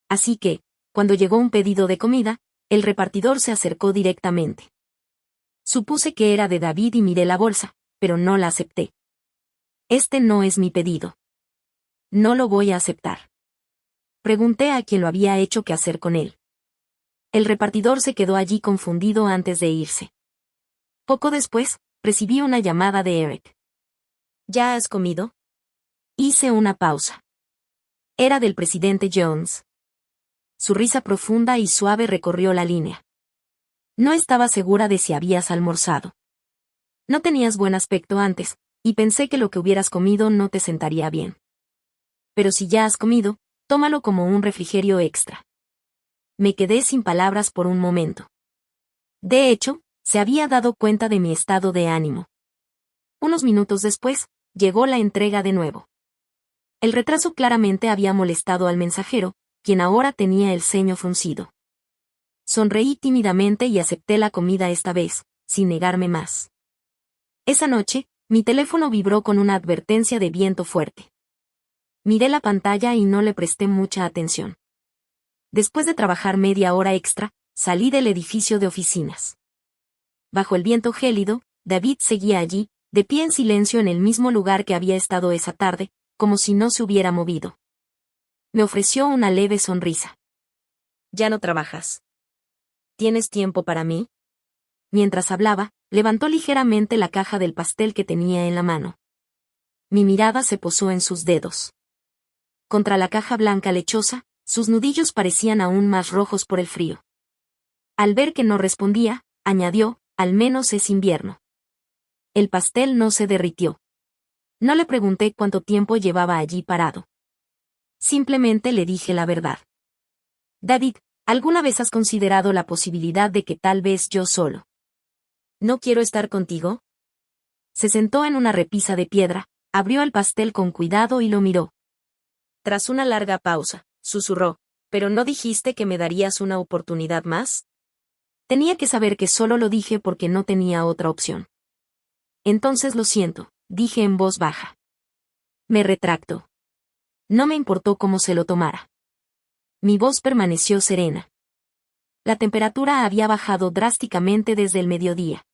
Así que, cuando llegó un pedido de comida, el repartidor se acercó directamente. Supuse que era de David y miré la bolsa, pero no la acepté. Este no es mi pedido. No lo voy a aceptar. Pregunté a quien lo había hecho qué hacer con él. El repartidor se quedó allí confundido antes de irse. Poco después, recibí una llamada de Eric. ¿Ya has comido? Hice una pausa. Era del presidente Jones. Su risa profunda y suave recorrió la línea. No estaba segura de si habías almorzado. No tenías buen aspecto antes, y pensé que lo que hubieras comido no te sentaría bien. Pero si ya has comido, tómalo como un refrigerio extra. Me quedé sin palabras por un momento. De hecho, se había dado cuenta de mi estado de ánimo. Unos minutos después, llegó la entrega de nuevo. El retraso claramente había molestado al mensajero, quien ahora tenía el ceño fruncido. Sonreí tímidamente y acepté la comida esta vez, sin negarme más. Esa noche, mi teléfono vibró con una advertencia de viento fuerte. Miré la pantalla y no le presté mucha atención. Después de trabajar media hora extra, salí del edificio de oficinas. Bajo el viento gélido, David seguía allí, de pie en silencio en el mismo lugar que había estado esa tarde, como si no se hubiera movido. Me ofreció una leve sonrisa. «¿Ya no trabajas? ¿Tienes tiempo para mí?» Mientras hablaba, levantó ligeramente la caja del pastel que tenía en la mano. Mi mirada se posó en sus dedos. Contra la caja blanca lechosa, sus nudillos parecían aún más rojos por el frío. Al ver que no respondía, añadió, «Al menos es invierno». El pastel no se derritió. No le pregunté cuánto tiempo llevaba allí parado. Simplemente le dije la verdad. «David, ¿alguna vez has considerado la posibilidad de que tal vez yo solo no quiero estar contigo?» Se sentó en una repisa de piedra, abrió el pastel con cuidado y lo miró. Tras una larga pausa, susurró, «¿Pero no dijiste que me darías una oportunidad más?» Tenía que saber que solo lo dije porque no tenía otra opción. «Entonces lo siento», dije en voz baja. Me retracto. No me importó cómo se lo tomara. Mi voz permaneció serena. La temperatura había bajado drásticamente desde el mediodía.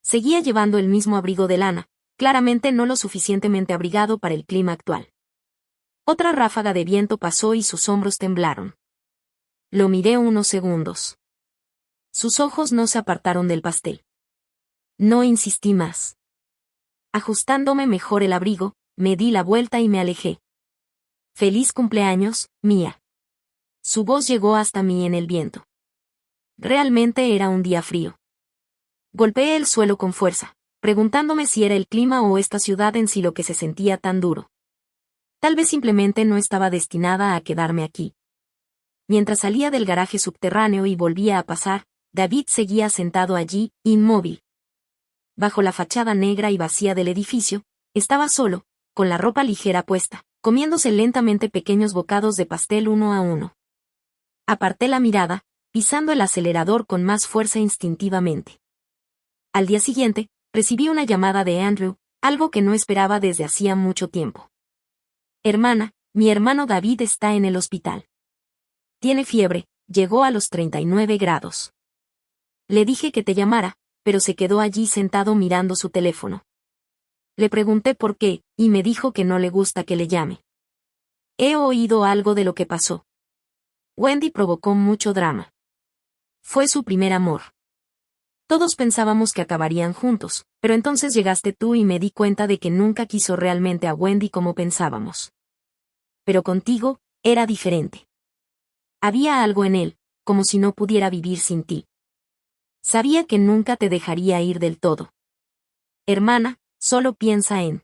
Seguía llevando el mismo abrigo de lana, claramente no lo suficientemente abrigado para el clima actual. Otra ráfaga de viento pasó y sus hombros temblaron. Lo miré unos segundos. Sus ojos no se apartaron del pastel. No insistí más. Ajustándome mejor el abrigo, me di la vuelta y me alejé. «Feliz cumpleaños, Mía». Su voz llegó hasta mí en el viento. Realmente era un día frío. Golpeé el suelo con fuerza, preguntándome si era el clima o esta ciudad en sí lo que se sentía tan duro. Tal vez simplemente no estaba destinada a quedarme aquí. Mientras salía del garaje subterráneo y volvía a pasar, David seguía sentado allí, inmóvil. Bajo la fachada negra y vacía del edificio, estaba solo, con la ropa ligera puesta, comiéndose lentamente pequeños bocados de pastel uno a uno. Aparté la mirada, pisando el acelerador con más fuerza instintivamente. Al día siguiente, recibí una llamada de Andrew, algo que no esperaba desde hacía mucho tiempo. «Hermana, mi hermano David está en el hospital. Tiene fiebre, llegó a los 39 grados. Le dije que te llamara, pero se quedó allí sentado mirando su teléfono. Le pregunté por qué, y me dijo que no le gusta que le llame. He oído algo de lo que pasó. Wendy provocó mucho drama. Fue su primer amor. Todos pensábamos que acabarían juntos, pero entonces llegaste tú y me di cuenta de que nunca quiso realmente a Wendy como pensábamos. Pero contigo, era diferente. Había algo en él, como si no pudiera vivir sin ti. Sabía que nunca te dejaría ir del todo. Hermana, solo piensa en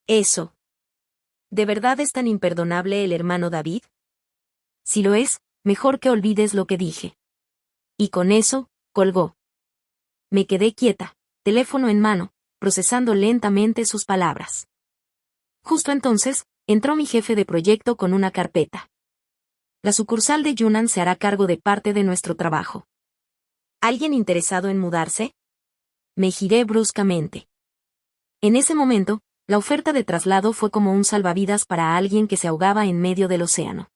eso. ¿De verdad es tan imperdonable el hermano David? Si lo es, mejor que olvides lo que dije». Y con eso, colgó. Me quedé quieta, teléfono en mano, procesando lentamente sus palabras. Justo entonces, entró mi jefe de proyecto con una carpeta. «La sucursal de Yunnan se hará cargo de parte de nuestro trabajo. ¿Alguien interesado en mudarse?» Me giré bruscamente. En ese momento, la oferta de traslado fue como un salvavidas para alguien que se ahogaba en medio del océano.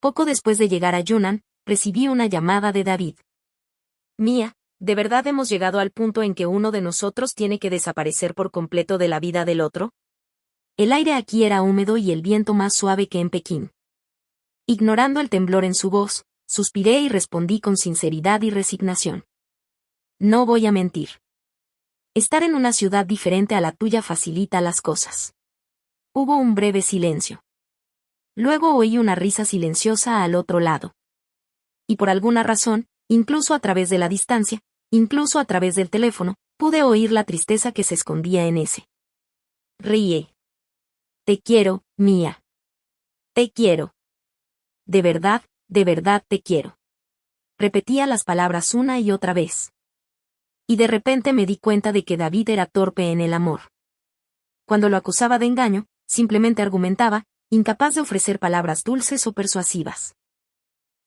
Poco después de llegar a Yunnan, recibí una llamada de David. «Mía, ¿de verdad hemos llegado al punto en que uno de nosotros tiene que desaparecer por completo de la vida del otro?» El aire aquí era húmedo y el viento más suave que en Pekín. Ignorando el temblor en su voz, suspiré y respondí con sinceridad y resignación. «No voy a mentir. Estar en una ciudad diferente a la tuya facilita las cosas». Hubo un breve silencio. Luego oí una risa silenciosa al otro lado. Y por alguna razón, Incluso a través de la distancia, incluso a través del teléfono, pude oír la tristeza que se escondía en ese. Ríe. Te quiero, Mía. Te quiero. De verdad te quiero. Repetía las palabras una y otra vez. Y de repente me di cuenta de que David era torpe en el amor. Cuando lo acusaba de engaño, simplemente argumentaba, incapaz de ofrecer palabras dulces o persuasivas.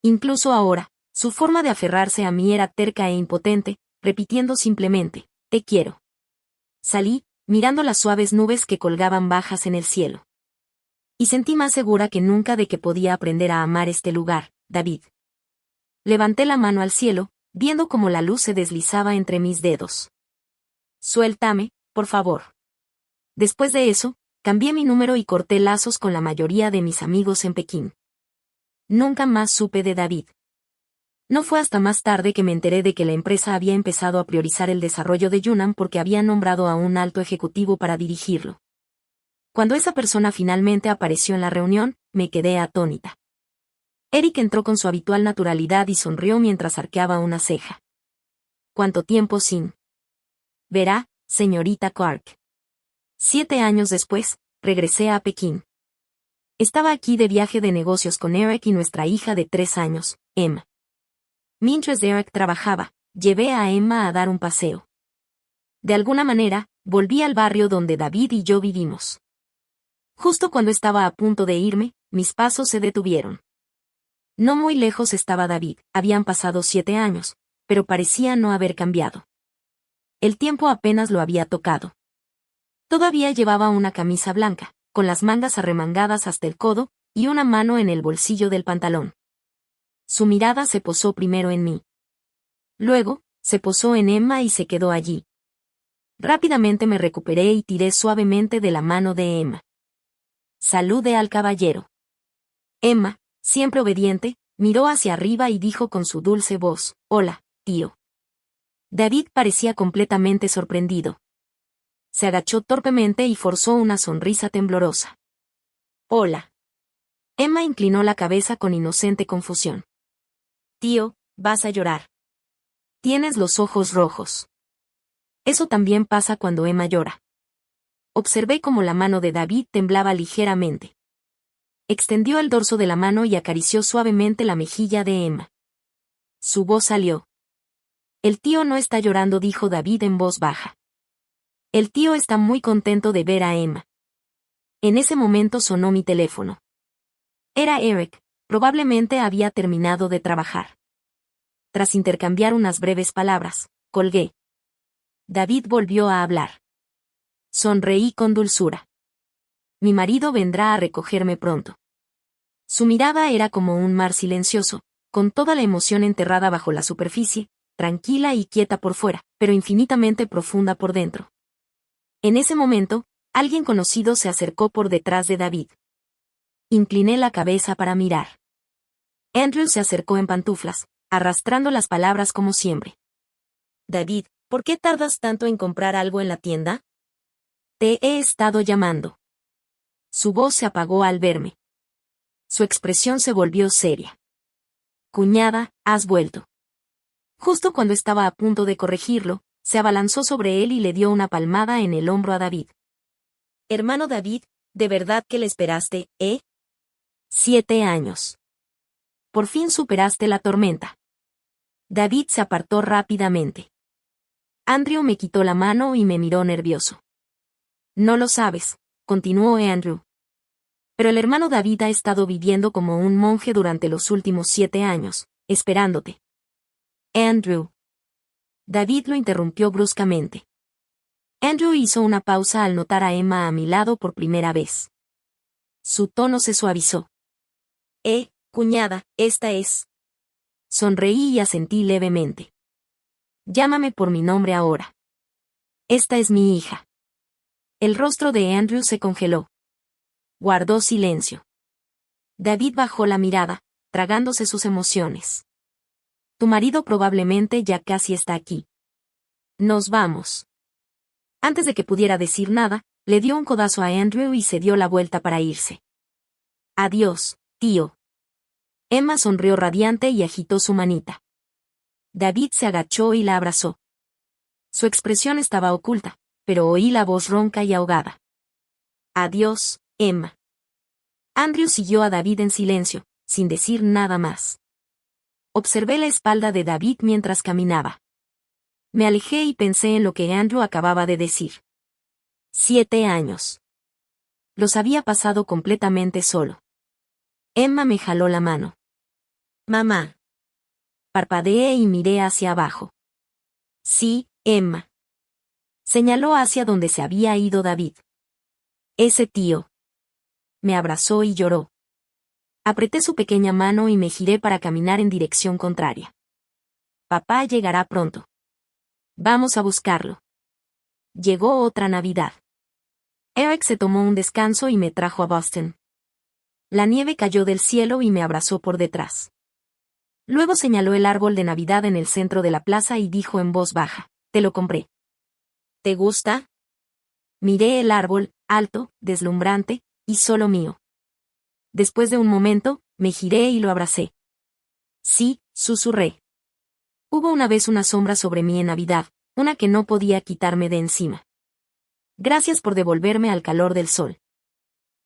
Incluso ahora, su forma de aferrarse a mí era terca e impotente, repitiendo simplemente, te quiero. Salí, mirando las suaves nubes que colgaban bajas en el cielo. Y sentí más segura que nunca de que podía aprender a amar este lugar, David. Levanté la mano al cielo, viendo cómo la luz se deslizaba entre mis dedos. Suéltame, por favor. Después de eso, cambié mi número y corté lazos con la mayoría de mis amigos en Pekín. Nunca más supe de David. No fue hasta más tarde que me enteré de que la empresa había empezado a priorizar el desarrollo de Yunnan porque había nombrado a un alto ejecutivo para dirigirlo. Cuando esa persona finalmente apareció en la reunión, me quedé atónita. Eric entró con su habitual naturalidad y sonrió mientras arqueaba una ceja. ¿Cuánto tiempo sin? Verá, señorita Clark. 7 años después, regresé a Pekín. Estaba aquí de viaje de negocios con Eric y nuestra hija de 3 años, Emma. Mientras Eric trabajaba, llevé a Emma a dar un paseo. De alguna manera, volví al barrio donde David y yo vivimos. Justo cuando estaba a punto de irme, mis pasos se detuvieron. No muy lejos estaba David, habían pasado 7 años, pero parecía no haber cambiado. El tiempo apenas lo había tocado. Todavía llevaba una camisa blanca, con las mangas arremangadas hasta el codo, y una mano en el bolsillo del pantalón. Su mirada se posó primero en mí. Luego, se posó en Emma y se quedó allí. Rápidamente me recuperé y tiré suavemente de la mano de Emma. Salude al caballero. Emma, siempre obediente, miró hacia arriba y dijo con su dulce voz, hola, tío. David parecía completamente sorprendido. Se agachó torpemente y forzó una sonrisa temblorosa. Hola. Emma inclinó la cabeza con inocente confusión. Tío, vas a llorar. Tienes los ojos rojos. Eso también pasa cuando Emma llora. Observé cómo la mano de David temblaba ligeramente. Extendió el dorso de la mano y acarició suavemente la mejilla de Emma. Su voz salió. El tío no está llorando, dijo David en voz baja. El tío está muy contento de ver a Emma. En ese momento sonó mi teléfono. Era Eric, probablemente había terminado de trabajar. Tras intercambiar unas breves palabras, colgué. David volvió a hablar. Sonreí con dulzura. Mi marido vendrá a recogerme pronto. Su mirada era como un mar silencioso, con toda la emoción enterrada bajo la superficie, tranquila y quieta por fuera, pero infinitamente profunda por dentro. En ese momento, alguien conocido se acercó por detrás de David. Incliné la cabeza para mirar. Andrew se acercó en pantuflas, arrastrando las palabras como siempre. David, ¿por qué tardas tanto en comprar algo en la tienda? Te he estado llamando. Su voz se apagó al verme. Su expresión se volvió seria. Cuñada, has vuelto. Justo cuando estaba a punto de corregirlo, se abalanzó sobre él y le dio una palmada en el hombro a David. Hermano David, ¿de verdad que le esperaste, 7 años. Por fin superaste la tormenta. David se apartó rápidamente. Andrew me quitó la mano y me miró nervioso. No lo sabes, continuó Andrew. Pero el hermano David ha estado viviendo como un monje durante los últimos 7 años, esperándote. Andrew. David lo interrumpió bruscamente. Andrew hizo una pausa al notar a Emma a mi lado por primera vez. Su tono se suavizó. Cuñada, esta es. Sonreí y asentí levemente. Llámame por mi nombre ahora. Esta es mi hija. El rostro de Andrew se congeló. Guardó silencio. David bajó la mirada, tragándose sus emociones. Tu marido probablemente ya casi está aquí. Nos vamos. Antes de que pudiera decir nada, le dio un codazo a Andrew y se dio la vuelta para irse. Adiós, tío. Emma sonrió radiante y agitó su manita. David se agachó y la abrazó. Su expresión estaba oculta, pero oí la voz ronca y ahogada. Adiós, Emma. Andrew siguió a David en silencio, sin decir nada más. Observé la espalda de David mientras caminaba. Me alejé y pensé en lo que Andrew acababa de decir. 7 años. Los había pasado completamente solo. Emma me jaló la mano. Mamá. Parpadeé y miré hacia abajo. Sí, Emma. Señaló hacia donde se había ido David. Ese tío. Me abrazó y lloró. Apreté su pequeña mano y me giré para caminar en dirección contraria. Papá llegará pronto. Vamos a buscarlo. Llegó otra Navidad. Eric se tomó un descanso y me trajo a Boston. La nieve cayó del cielo y me abrazó por detrás. Luego señaló el árbol de Navidad en el centro de la plaza y dijo en voz baja, «Te lo compré». ¿Te gusta? Miré el árbol, alto, deslumbrante, y solo mío. Después de un momento, me giré y lo abracé. Sí, susurré. Hubo una vez una sombra sobre mí en Navidad, una que no podía quitarme de encima. Gracias por devolverme al calor del sol.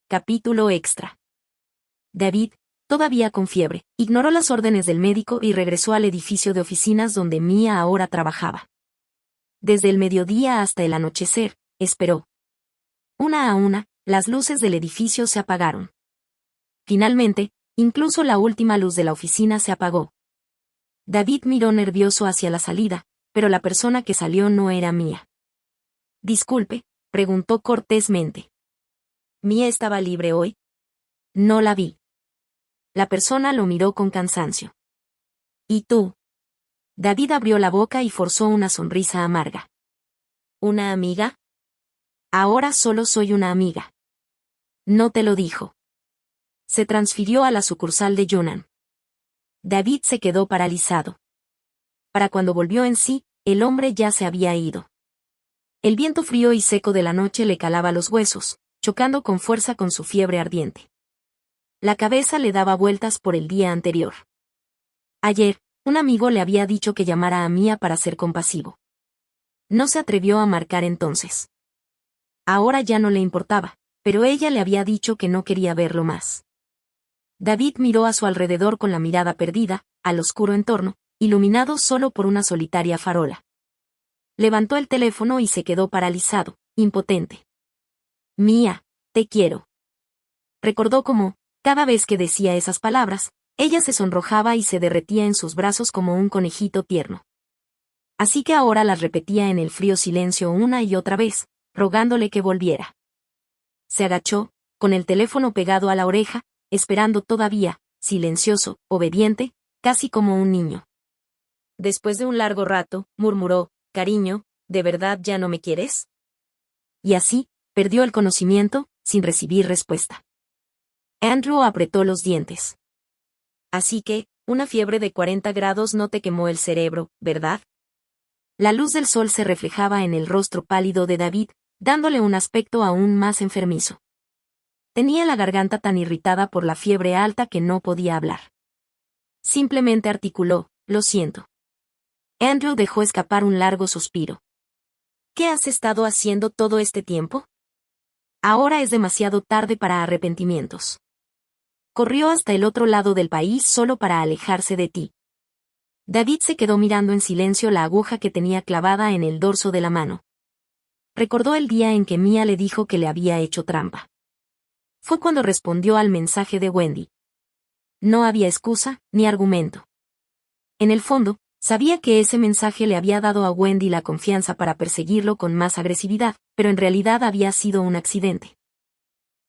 Capítulo extra. David, todavía con fiebre, ignoró las órdenes del médico y regresó al edificio de oficinas donde Mia ahora trabajaba. Desde el mediodía hasta el anochecer, esperó. Una a una, las luces del edificio se apagaron. Finalmente, incluso la última luz de la oficina se apagó. David miró nervioso hacia la salida, pero la persona que salió no era Mia. Disculpe, preguntó cortésmente. ¿Mia estaba libre hoy? No la vi. La persona lo miró con cansancio. ¿Y tú? David abrió la boca y forzó una sonrisa amarga. ¿Una amiga? Ahora solo soy una amiga. No te lo dijo. Se transfirió a la sucursal de Yunnan. David se quedó paralizado. Para cuando volvió en sí, el hombre ya se había ido. El viento frío y seco de la noche le calaba los huesos, chocando con fuerza con su fiebre ardiente. La cabeza le daba vueltas por el día anterior. Ayer, un amigo le había dicho que llamara a Mia para ser compasivo. No se atrevió a marcar entonces. Ahora ya no le importaba, pero ella le había dicho que no quería verlo más. David miró a su alrededor con la mirada perdida, al oscuro entorno, iluminado solo por una solitaria farola. Levantó el teléfono y se quedó paralizado, impotente. Mia, te quiero. Recordó cómo, cada vez que decía esas palabras, ella se sonrojaba y se derretía en sus brazos como un conejito tierno. Así que ahora las repetía en el frío silencio una y otra vez, rogándole que volviera. Se agachó, con el teléfono pegado a la oreja, esperando todavía, silencioso, obediente, casi como un niño. Después de un largo rato, murmuró, «Cariño, ¿de verdad ya no me quieres?» Y así, perdió el conocimiento, sin recibir respuesta. Andrew apretó los dientes. Así que, una fiebre de 40 grados no te quemó el cerebro, ¿verdad? La luz del sol se reflejaba en el rostro pálido de David, dándole un aspecto aún más enfermizo. Tenía la garganta tan irritada por la fiebre alta que no podía hablar. Simplemente articuló, «Lo siento». Andrew dejó escapar un largo suspiro. ¿Qué has estado haciendo todo este tiempo? Ahora es demasiado tarde para arrepentimientos. Corrió hasta el otro lado del país solo para alejarse de ti. David se quedó mirando en silencio la aguja que tenía clavada en el dorso de la mano. Recordó el día en que Mia le dijo que le había hecho trampa. Fue cuando respondió al mensaje de Wendy. No había excusa, ni argumento. En el fondo, sabía que ese mensaje le había dado a Wendy la confianza para perseguirlo con más agresividad, pero en realidad había sido un accidente.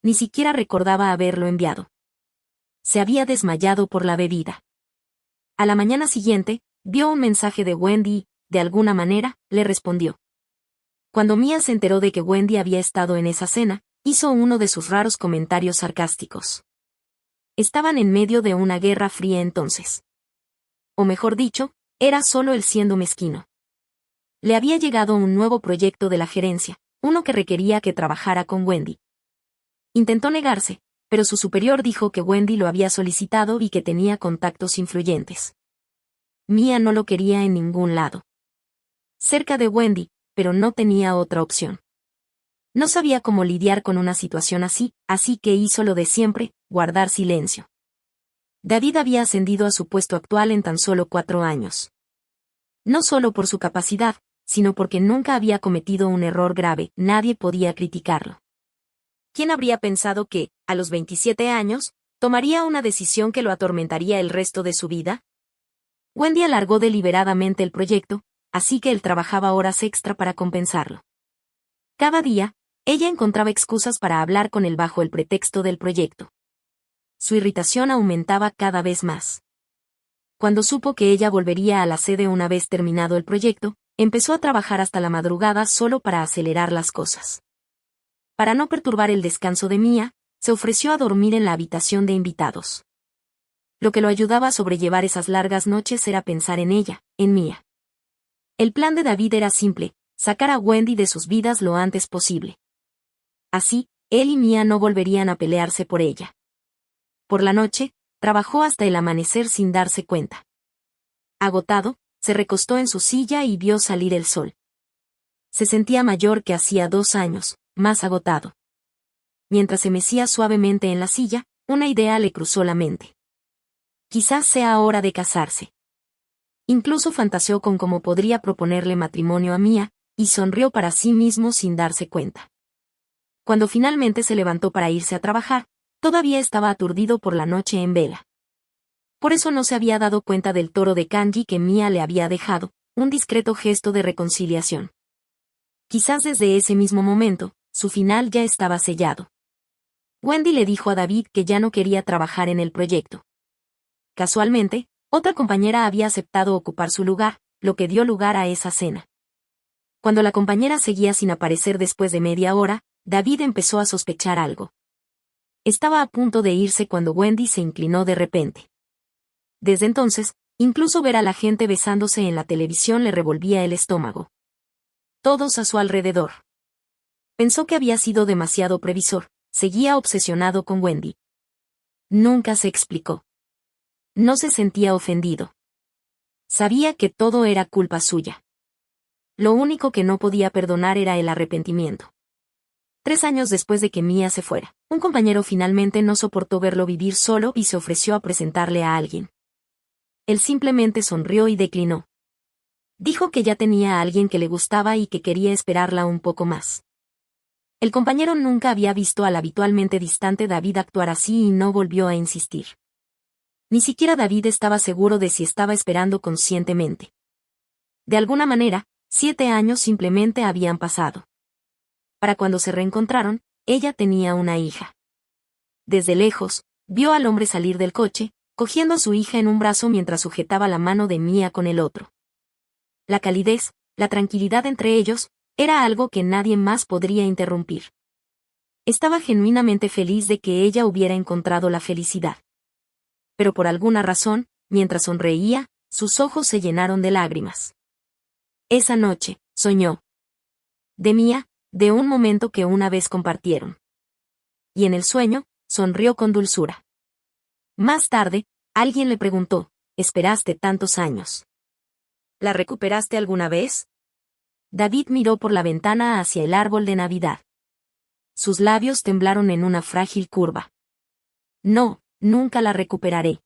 Ni siquiera recordaba haberlo enviado. Se había desmayado por la bebida. A la mañana siguiente, vio un mensaje de Wendy y, de alguna manera, le respondió. Cuando Mia se enteró de que Wendy había estado en esa cena, hizo uno de sus raros comentarios sarcásticos. Estaban en medio de una guerra fría entonces. O mejor dicho, era solo él siendo mezquino. Le había llegado un nuevo proyecto de la gerencia, uno que requería que trabajara con Wendy. Intentó negarse, pero su superior dijo que Wendy lo había solicitado y que tenía contactos influyentes. Mia no lo quería en ningún lado. Cerca de Wendy, pero no tenía otra opción. No sabía cómo lidiar con una situación así que hizo lo de siempre, guardar silencio. David había ascendido a su puesto actual en tan solo 4 años. No solo por su capacidad, sino porque nunca había cometido un error grave, nadie podía criticarlo. ¿Quién habría pensado que, a los 27 años, tomaría una decisión que lo atormentaría el resto de su vida? Wendy alargó deliberadamente el proyecto, así que él trabajaba horas extra para compensarlo. Cada día, ella encontraba excusas para hablar con él bajo el pretexto del proyecto. Su irritación aumentaba cada vez más. Cuando supo que ella volvería a la sede una vez terminado el proyecto, empezó a trabajar hasta la madrugada solo para acelerar las cosas. Para no perturbar el descanso de Mia, se ofreció a dormir en la habitación de invitados. Lo que lo ayudaba a sobrellevar esas largas noches era pensar en ella, en Mia. El plan de David era simple, sacar a Wendy de sus vidas lo antes posible. Así, él y Mia no volverían a pelearse por ella. Por la noche, trabajó hasta el amanecer sin darse cuenta. Agotado, se recostó en su silla y vio salir el sol. Se sentía mayor que hacía 2 años, más agotado. Mientras se mecía suavemente en la silla, una idea le cruzó la mente. Quizás sea hora de casarse. Incluso fantaseó con cómo podría proponerle matrimonio a Mia, y sonrió para sí mismo sin darse cuenta. Cuando finalmente se levantó para irse a trabajar, todavía estaba aturdido por la noche en vela. Por eso no se había dado cuenta del toro de kanji que Mia le había dejado, un discreto gesto de reconciliación. Quizás desde ese mismo momento, su final ya estaba sellado. Wendy le dijo a David que ya no quería trabajar en el proyecto. Casualmente, otra compañera había aceptado ocupar su lugar, lo que dio lugar a esa cena. Cuando la compañera seguía sin aparecer después de media hora, David empezó a sospechar algo. Estaba a punto de irse cuando Wendy se inclinó de repente. Desde entonces, incluso ver a la gente besándose en la televisión le revolvía el estómago. Todos a su alrededor. Pensó que había sido demasiado previsor, seguía obsesionado con Wendy. Nunca se explicó. No se sentía ofendido. Sabía que todo era culpa suya. Lo único que no podía perdonar era el arrepentimiento. 3 años después de que Mia se fuera, un compañero finalmente no soportó verlo vivir solo y se ofreció a presentarle a alguien. Él simplemente sonrió y declinó. Dijo que ya tenía a alguien que le gustaba y que quería esperarla un poco más. El compañero nunca había visto al habitualmente distante David actuar así y no volvió a insistir. Ni siquiera David estaba seguro de si estaba esperando conscientemente. De alguna manera, 7 años simplemente habían pasado. Para cuando se reencontraron, ella tenía una hija. Desde lejos, vio al hombre salir del coche, cogiendo a su hija en un brazo mientras sujetaba la mano de Mia con el otro. La calidez, la tranquilidad entre ellos, era algo que nadie más podría interrumpir. Estaba genuinamente feliz de que ella hubiera encontrado la felicidad. Pero por alguna razón, mientras sonreía, sus ojos se llenaron de lágrimas. Esa noche, soñó. De Mia, de un momento que una vez compartieron. Y en el sueño, sonrió con dulzura. Más tarde, alguien le preguntó, ¿esperaste tantos años? ¿La recuperaste alguna vez? David miró por la ventana hacia el árbol de Navidad. Sus labios temblaron en una frágil curva. No, nunca la recuperaré.